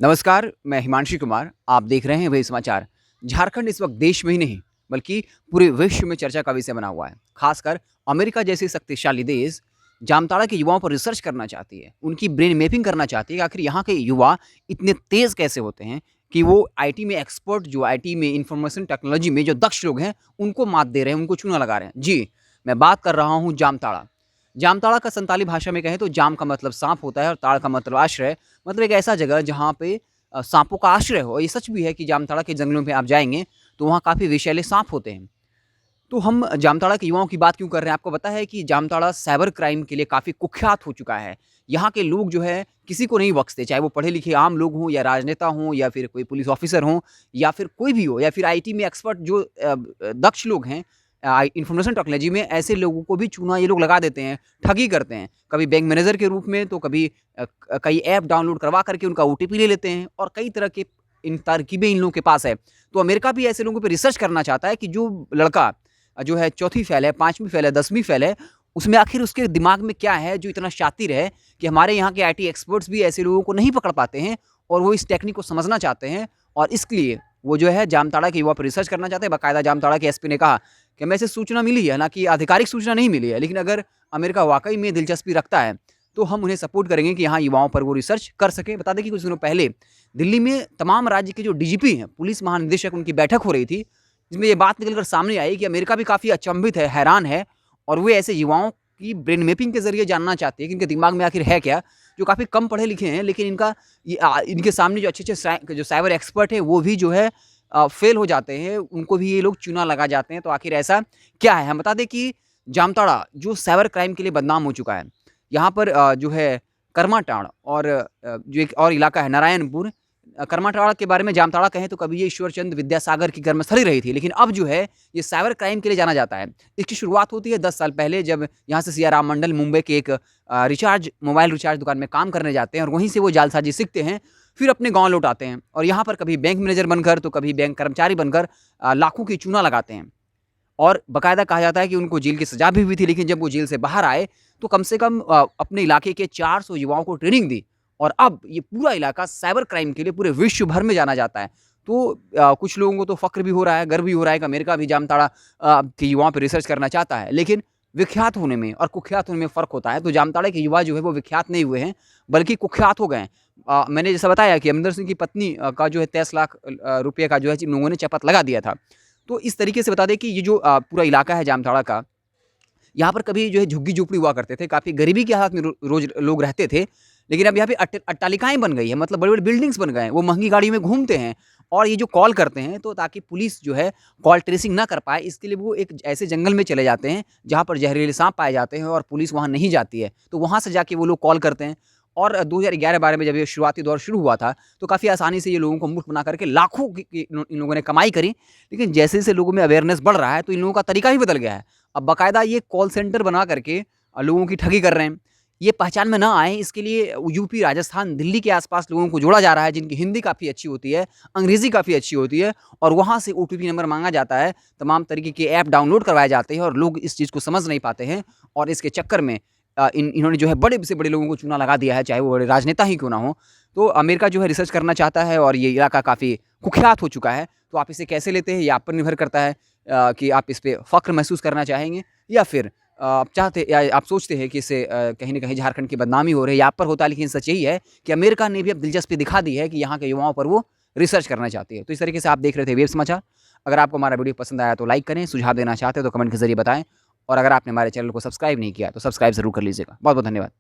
नमस्कार, मैं हिमांशु कुमार। आप देख रहे हैं वही समाचार। झारखंड इस वक्त देश में ही नहीं, बल्कि पूरे विश्व में चर्चा का विषय बना हुआ है। खासकर अमेरिका जैसी शक्तिशाली देश जामताड़ा के युवाओं पर रिसर्च करना चाहती है। उनकी ब्रेन मैपिंग करना चाहती है कि आखिर यहाँ के युवा इतने तेज़ कैसे होते हैं कि वो आईटी में एक्सपर्ट, जो आईटी में इंफॉर्मेशन टेक्नोलॉजी में जो दक्ष लोग हैं, उनको मात दे रहे हैं, उनको चूना लगा रहे हैं। जी, मैं बात कर रहा हूँ जामताड़ा। जामताड़ा का संताली भाषा में कहें तो जाम का मतलब साँप होता है और ताड़ का मतलब आश्रय। मतलब एक ऐसा जगह जहाँ पे साँपों का आश्रय हो। ये सच भी है कि जामताड़ा के जंगलों में आप जाएँगे तो वहाँ काफ़ी विषैले साँप होते हैं। तो हम जामताड़ा के युवाओं की बात क्यों कर रहे हैं? आपको पता है कि जामताड़ा साइबर क्राइम के लिए काफ़ी कुख्यात हो चुका है। यहाँ के लोग जो है किसी को नहीं बख्शते, चाहे वो पढ़े-लिखे आम लोग हों या राजनेता हों या फिर कोई पुलिस ऑफ़िसर हों या फिर कोई भी हो या फिर आईटी में एक्सपर्ट जो दक्ष लोग हैं इन्फॉर्मेशन टेक्नोलॉजी में, ऐसे लोगों को भी चूना ये लोग लगा देते हैं, ठगी करते हैं। कभी बैंक मैनेजर के रूप में तो कभी कई ऐप डाउनलोड करवा करके उनका ओटीपी ले लेते हैं और कई तरह के इन तरकीबें इन लोगों के पास है। तो अमेरिका भी ऐसे लोगों पे रिसर्च करना चाहता है कि जो लड़का जो है चौथी फ़ेल है, 5वीं फ़ेल है, 10वीं फ़ेल है, उसमें आखिर उसके दिमाग में क्या है जो इतना शातिर है कि हमारे यहाँ के आईटी एक्सपर्ट्स भी ऐसे लोगों को नहीं पकड़ पाते हैं और वो इस टेक्निक को समझना चाहते हैं और इसके लिए वो जो है जामताड़ा के युवा पर रिसर्च करना चाहते हैं। बाकायदा जामताड़ा के एसपी ने कहा कि हमें ऐसे सूचना मिली है, हालाँकि आधिकारिक सूचना नहीं मिली है, लेकिन अगर अमेरिका वाक़ई में दिलचस्पी रखता है, तो हम उन्हें सपोर्ट करेंगे कि यहाँ युवाओं पर वो रिसर्च कर सकें। बता दें कि कुछ दिनों पहले दिल्ली में तमाम राज्य के जो डीजीपी हैं, पुलिस महानिदेशक, उनकी बैठक हो रही थी, जिसमें ये बात निकल कर सामने आई कि अमेरिका भी काफ़ी अचंभित है, हैरान है और वो ऐसे युवाओं की ब्रेन मैपिंग के ज़रिए जानना चाहती है कि इनके दिमाग में आखिर है क्या, जो काफ़ी कम पढ़े लिखे हैं, लेकिन इनके सामने जो अच्छे-अच्छे जो साइबर एक्सपर्ट हैं, वो भी जो है फेल हो जाते हैं, उनको भी ये लोग चूना लगा जाते हैं। तो आखिर ऐसा क्या है? हम बता दें कि जामताड़ा जो साइबर क्राइम के लिए बदनाम हो चुका है, यहाँ पर जो है करमाटांड़ और जो एक और इलाका है नारायणपुर, करमाटांड़ के बारे में जामताड़ा कहें तो कभी ये ईश्वरचंद विद्यासागर की कर्मस्थली रही थी, लेकिन अब जो है ये साइबर क्राइम के लिए जाना जाता है। इसकी शुरुआत होती है 10 साल पहले, जब यहाँ से सियाराम मंडल मुंबई के एक मोबाइल रिचार्ज दुकान में काम करने जाते हैं और वहीं से वो जालसाजी सीखते हैं, फिर अपने गाँव लौट आते हैं और यहाँ पर कभी बैंक मैनेजर बनकर तो कभी बैंक कर्मचारी बनकर लाखों की चूना लगाते हैं। और बाकायदा कहा जाता है कि उनको जेल की सज़ा भी हुई थी, लेकिन जब वो जेल से बाहर आए तो कम से कम अपने इलाके के 400 युवाओं को ट्रेनिंग दी और अब ये पूरा इलाका साइबर क्राइम के लिए पूरे विश्व भर में जाना जाता है। तो कुछ लोगों को तो फ़क्र भी हो रहा है, गर्व भी हो रहा है कि अमेरिका भी जामताड़ा के युवाओं पे रिसर्च करना चाहता है, लेकिन विख्यात होने में और कुख्यात होने में फ़र्क होता है। तो जामताड़ा के युवा जो है वो विख्यात नहीं हुए हैं, बल्कि कुख्यात हो गए हैं। मैंने जैसा बताया कि अमरिंदर सिंह की पत्नी का जो है 23 लाख रुपये का जो है जिन लोगों ने चपत लगा दिया था। तो इस तरीके से बता दें कि ये जो पूरा इलाका है जामताड़ा का, यहाँ पर कभी जो है झुग्गी-झोपड़ी हुआ करते थे, काफ़ी गरीबी की हालत में रोज़ लोग रहते थे, लेकिन अब यहाँ पे अट्टालिकाएँ बन गई हैं, मतलब बड़ी-बड़ी बिल्डिंग्स बन गए हैं, वो महँगी गाड़ी में घूमते हैं और ये जो कॉल करते हैं, तो ताकि पुलिस जो है कॉल ट्रेसिंग ना कर पाए, इसके लिए वो एक ऐसे जंगल में चले जाते हैं, जहाँ पर ज़हरीले साँप पाए जाते हैं और पुलिस वहाँ नहीं जाती है, तो वहाँ से जाके वो लोग कॉल करते हैं। और 2011-12 में जब ये शुरुआती दौर शुरू हुआ था, तो काफ़ी आसानी से ये लोगों को मूर्ख बना करके लाखों की इन लोगों ने कमाई करी। लेकिन जैसे-जैसे लोगों में अवेयरनेस बढ़ रहा है, तो इन लोगों का तरीका ही बदल गया है। अब बाकायदा ये कॉल सेंटर बना करके लोगों की ठगी कर रहे हैं। ये पहचान में ना आए, इसके लिए यूपी, राजस्थान, दिल्ली के आस-पास लोगों को जोड़ा जा रहा है, जिनकी हिंदी काफ़ी अच्छी होती है, अंग्रेज़ी काफ़ी अच्छी होती है और वहाँ से ओटीपी नंबर माँगा जाता है, तमाम तरीके के ऐप डाउनलोड करवाए जाते हैं और लोग इस चीज़ को समझ नहीं पाते हैं और इसके चक्कर में इन्होंने जो है बड़े से बड़े लोगों को चूना लगा दिया है, चाहे वो बड़े राजनेता ही क्यों ना हो। तो अमेरिका जो है रिसर्च करना चाहता है और ये इलाका काफ़ी कुख्यात हो चुका है। तो आप इसे कैसे लेते हैं, ये आप पर निर्भर करता है कि आप इस पे फ़ख्र महसूस करना चाहेंगे या फिर आप चाहते या आप सोचते हैं कि इससे कहीं न कहीं झारखंड की बदनामी हो रही है। ये आप पर होता है, लेकिन सच यही है कि अमेरिका ने भी अब दिलचस्पी दिखा दी है कि यहाँ के युवाओं पर वो रिसर्च करना चाहती है। तो इस तरीके से आप देख रहे थे वेब समाचार। अगर आपको हमारा वीडियो पसंद आया तो लाइक करें, सुझाव देना चाहते हो तो कमेंट के ज़रिए बताएँ और अगर आपने हमारे चैनल को सब्सक्राइब नहीं किया तो सब्सक्राइब ज़रूर कर लीजिएगा। बहुत-बहुत धन्यवाद।